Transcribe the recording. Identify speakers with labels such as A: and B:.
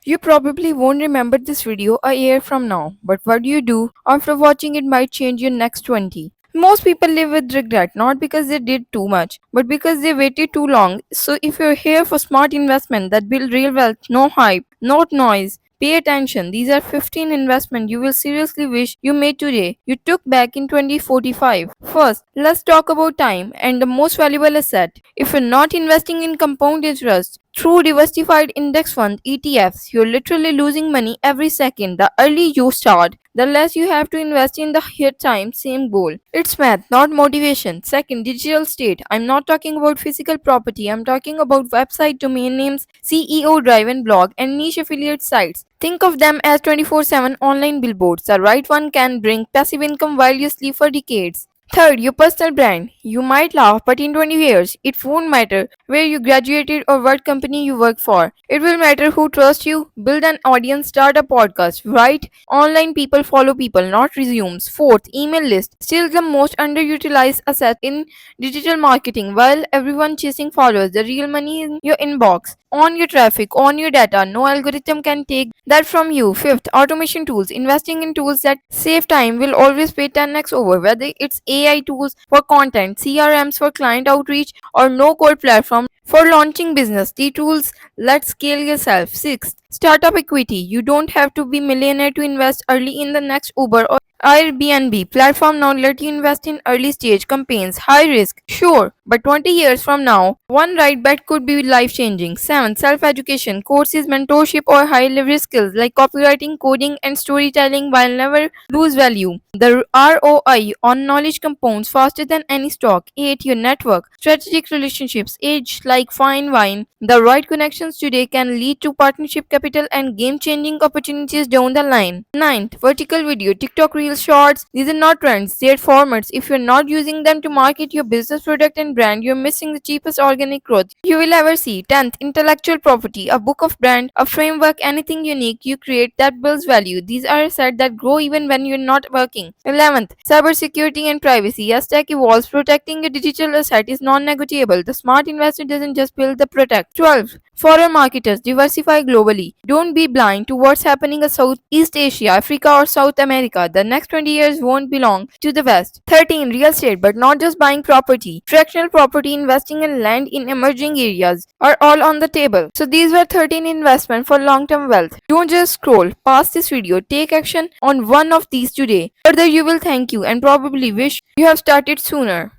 A: You probably won't remember this video a year from now, but what you do after watching it might change your next 20. Most people live with regret not because they did too much, but because they waited too long. So if you're here for smart investment that build real wealth, no hype, not noise, pay attention. These are 15 investments you will seriously wish you made today. You took back in 2045. First, let's talk about time and the most valuable asset. If you're not investing in compound interest, through diversified index fund ETFs, you're literally losing money every second. The early you start, the less you have to invest in the here time, same goal. It's math, not motivation. Second, digital state. I'm not talking about physical property, I'm talking about website domain names, CEO driven blog, and niche affiliate sites. Think of them as 24/7 online billboards. The right one can bring passive income while you sleep for decades. Third, your personal brand. You might laugh, but in 20 years, it won't matter where you graduated or what company you work for. It will matter who trusts you. Build an audience, start a podcast, right? Online people follow people, not resumes. Fourth, email list. Still the most underutilized asset in digital marketing. While everyone chasing followers, the real money is in your inbox. On your traffic, on your data. No algorithm can take that from you. Fifth, automation tools. Investing in tools that save time will always pay 10x over. Whether it's AI tools for content, CRMs for client outreach, or no code platform for launching business. The tools let scale yourself. Sixth, startup equity. You don't have to be millionaire to invest early in the next Uber or Airbnb platform now let you invest in early stage campaigns, high risk, sure, but 20 years from now, one right bet could be life changing. 7. Self education, courses, mentorship, or high leverage skills like copywriting, coding, and storytelling will never lose value. The ROI on knowledge compounds faster than any stock. 8. Your network, strategic relationships, age like fine wine. The right connections today can lead to partnership capital and game changing opportunities down the line. Ninth, vertical video, TikTok Reels Shorts. These are not trends, they're formats. If you're not using them to market your business product and brand, you're missing the cheapest organic growth you will ever see. 10th, intellectual property, a book of brand, a framework, anything unique you create that builds value. These are assets that grow even when you're not working. 11th, cybersecurity and privacy. As tech evolves, protecting your digital asset is non-negotiable. The smart investor doesn't just build the protect. 12. Foreign marketers diversify globally. Don't be blind to what's happening in Southeast Asia, Africa, or South America. The next 20 years won't belong to the West. 13. Real estate, but not just buying property. Fractional property, investing in land in emerging areas are all on the table. So these were 13 investments for long-term wealth. Don't just scroll past this video. Take action on one of these today. Further, you will thank you and probably wish you have started sooner.